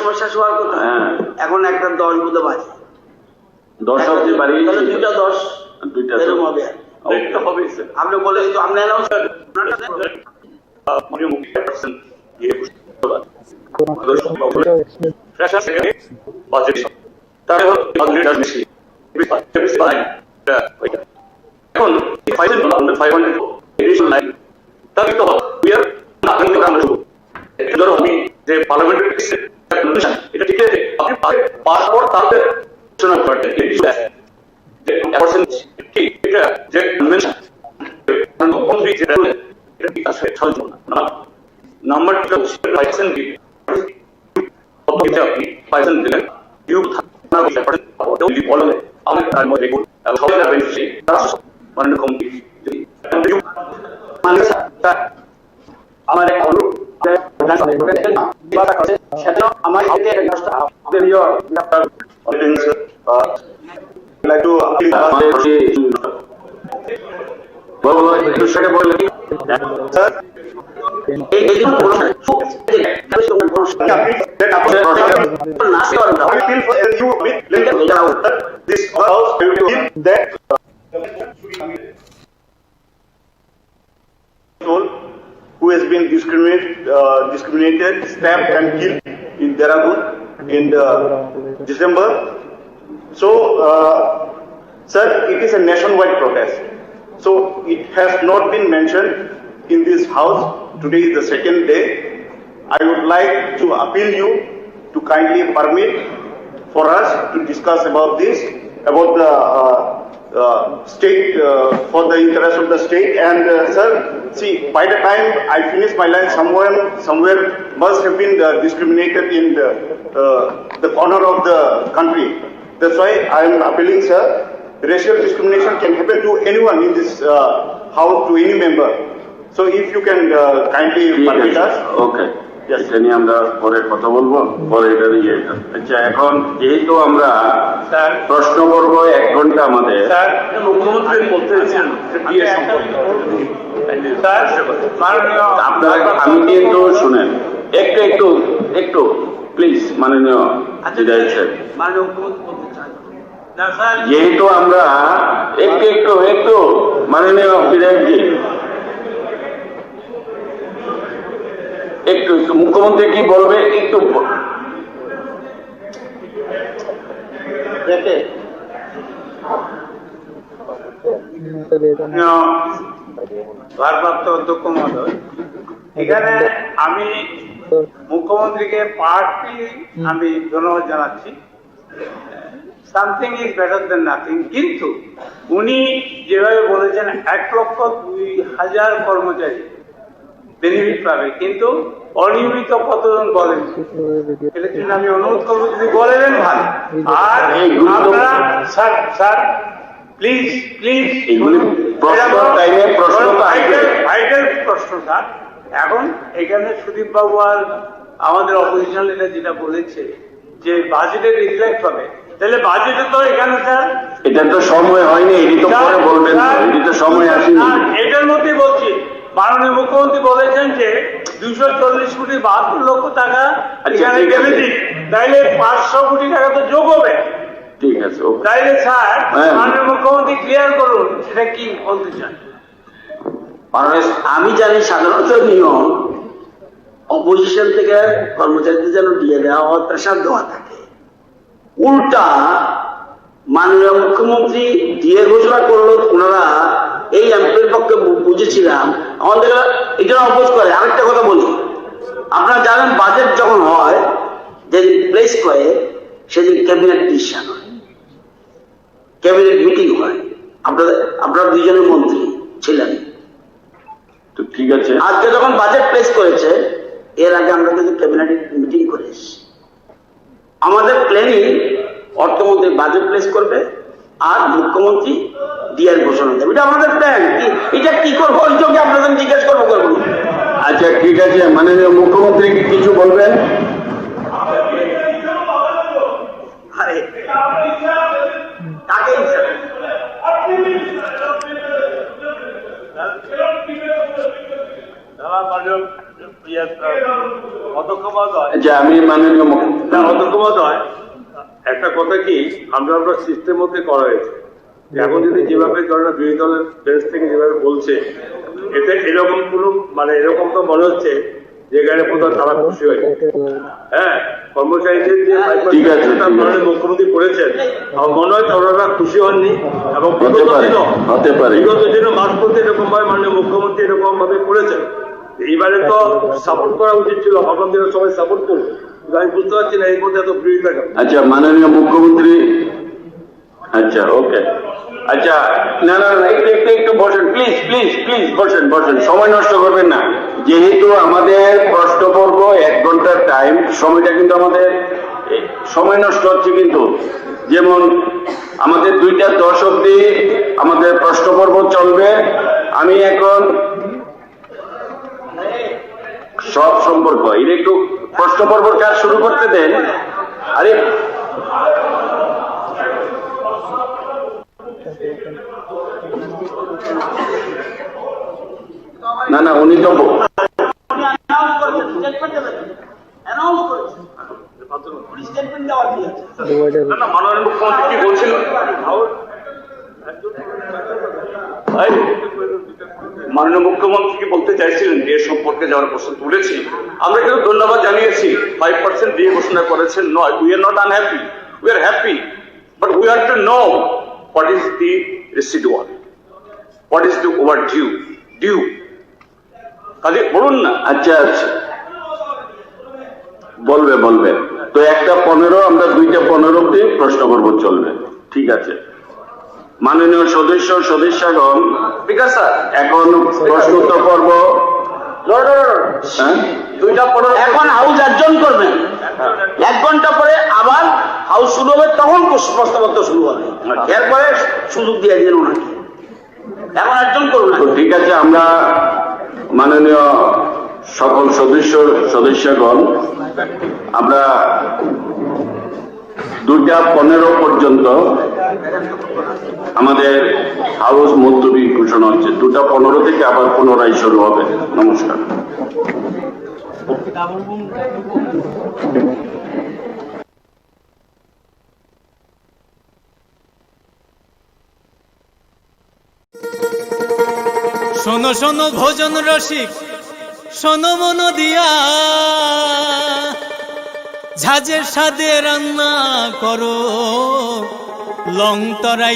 সময় শেষ হওয়ার কথা, এখন একটা 10 বুধে বাজে, 10 অবধি বাড়ি, তাহলে 2:10 এরকম হবে। আপনি বলে তো আপনি who has been discriminated, stabbed and killed in Dehradun in December. So, sir, it is a nationwide protest. So, it has not been mentioned in this house. Today is the second day. I would like to appeal you to kindly permit for us to discuss about this, about the state, for the interest of the state. And sir, see, by the time I finish my line, somewhere must have been discriminated in the corner of the country. That's why I am appealing, sir. Racial discrimination can happen to anyone in this house, to any member. So if you can kindly permit us. Okay. এটা নিয়ে আমরা পরে কথা বলবো, পরে এটা নিয়ে। আচ্ছা, এখন যেহেতু আমরা প্রশ্ন করবো 1 ঘন্টা আমাদের, মুখ্যমন্ত্রী বলতে আপনারা আমি কিন্তু শুনেন একটু প্লিজ মাননীয় বিধায়ক সাহেব, যেহেতু আমরা একটু মাননীয় বিধায়কজি একটু মুখ্যমন্ত্রী কি বলবে একটু ভারপ্রাপ্ত অধ্যক্ষ মহোদয়, এখানে আমি মুখ্যমন্ত্রীকে পার্টি আমি ধন্যবাদ জানাচ্ছি। Something is better then nothing. কিন্তু উনি যেভাবে বলেছেন 1,02,000 কর্মচারী বেনিফিট পাবে, কিন্তু অনিয়মিত কতজন বলেন, এটার জন্য আমি অনুরোধ করবো যদি বলেন ভালো। আর আপনারা স্যার প্লিজ প্রশ্ন স্যার, এখন এখানে সুদীপ বাবু আর আমাদের অপোজিশন লিডার যেটা বলেছে যে বাজেটে রিফ্লেক্ট হবে, তাহলে বাজেটে তো এখানে স্যার এটা তো সময় হয়নি, এটি তো পরে বলবেন, এটি তো সময় আসেনি। এটার মধ্যেই বলছি, মাননীয় মুখ্যমন্ত্রী বলেছেন যে 240,72,00,000 টাকা এখানে বেনিফিট, তাইলে 500 কোটি টাকা তো যোগ হবে। ঠিক আছে, তাইলে স্যার মাননীয় মুখ্যমন্ত্রী ক্লিয়ার করুন সেটা কি বলতে চান। আমি জানি সাধারণত নিয়ম অপোজিশন থেকে কর্মচারীদের যেন দিয়ে দেওয়া হয়, প্রেশার দেওয়া থাকে। উল্টা মাননীয় মুখ্যমন্ত্রী দিয়ে ঘোষণা করলো, ওনারা এই এমপির পক্ষে বুঝেছিলাম, আমাদের এটা অপোজ করে। আরেকটা কথা বলি, আপনারা জানেন বাজেট যখন হয়, যেদিন প্লেস করে সেদিন ক্যাবিনেট ডিসিশন হয়, ক্যাবিনেট মিটিং হয়। আপনারা দুইজনের মন্ত্রী ছিলেন, তো ঠিক আছে। আজকে যখন বাজেট প্লেস করেছে, এর আগে আমরা কিন্তু ক্যাবিনেট মিটিং করে এসেছি। আমাদের প্ল্যানিং অর্থমন্ত্রী বাজেট প্লেস করবে আর মুখ্যমন্ত্রী ডিআর ঘোষণা দেবে, এটা আমাদের প্ল্যান। এটা কি করবো ওই যোগে আপনাদের জিজ্ঞেস করবো। আচ্ছা ঠিক আছে, মাননীয় মুখ্যমন্ত্রী কিছু বলবেন? অধ্যক্ষ মহোদয়, আমি মাননীয় অধ্যক্ষ মহোদয়, একটা কথা কি, আমরা সিস্টেম মধ্যে করা হয়েছে। এখন যদি যেভাবে ধরেন বিরোধী দলের বেঞ্চ থেকে যেভাবে বলছে, এতে এরকম কোনো এরকম তো মনে হচ্ছে যে এখানে কোথাও তারা খুশি হয়েছে। হ্যাঁ, কর্মচারীদের যে ঠিক আছে, মুখ্যমন্ত্রী করেছেন, আমার মনে হয় ওনারা খুশি হননি। এবং হতে পারে বিগত দিনও মাঝপথে এরকম ভাবে মাননীয় মুখ্যমন্ত্রী এরকম ভাবে করেছেন। এইবারে তো সাপোর্ট করা উচিত ছিল, ভাবলাম দিনের সবাই সাপোর্ট করবো, আমি বুঝতে পারছি না এই মধ্যে এত বিরোধিতা কেন। আচ্ছা, মাননীয় মুখ্যমন্ত্রী, আচ্ছা ওকে, আচ্ছা না না না, একটু বসেন প্লিজ প্লিজ প্লিজ, বসেন, সময় নষ্ট করবেন না। যেহেতু আমাদের প্রশ্ন পর্ব 1 ঘন্টার টাইম, সময়টা কিন্তু আমাদের সময় নষ্ট হচ্ছে কিন্তু। যেমন আমাদের 2:10 অব্দি আমাদের প্রশ্ন পর্ব চলবে। আমি এখন সব সম্পর্ক এটা একটু প্রশ্ন পর্বর কাজ শুরু করতে দেন। আরে না না, উনি তো মাননীয় মুখ্যমন্ত্রী কি বলছিল, মাননীয় মুখ্যমন্ত্রী কি বলতে চাইছিলেন ডিএ সম্পর্কে যাওয়ার প্রশ্ন তুলেছি, আমরা কিন্তু ধন্যবাদ জানিয়েছি। 5% ডিএ ঘোষণা করেছেন নয়, we are not unhappy, we are happy, but we have to know what is the residual, what is the overdue কাজে বলুন না। আচ্ছা বলবে তো 1:15 আমরা 2:15 অব্দি প্রশ্ন করবো, চলবে, ঠিক আছে। মাননীয় সদস্যগণ, বিকাশ স্যার, এখন প্রশ্ন উত্তর পর্ব। হ্যাঁ, 2:15 এখন হাউস অর্জন করবেন, 1 ঘন্টা পরে আবার হাউস শুরু হবে, তখন প্রশ্নপত্র শুরু হবে। এরপরে সুযোগ দিয়ে দিন ওনাকে, এখন অর্জন করুন। তো ঠিক আছে, আমরা মাননীয় সকল সদস্যগণ, আমরা 2:15 পর্যন্ত আমাদের হাউস মুলতবি ঘোষণা হচ্ছে। 2:15 থেকে আবার পুনরায় শুরু হবে। নমস্কার। শোনো শোনো ভোজন রসিক, শোনো মন দিয়া, ঝাঁঝের স্বাদে রান্না করো লং তরাই।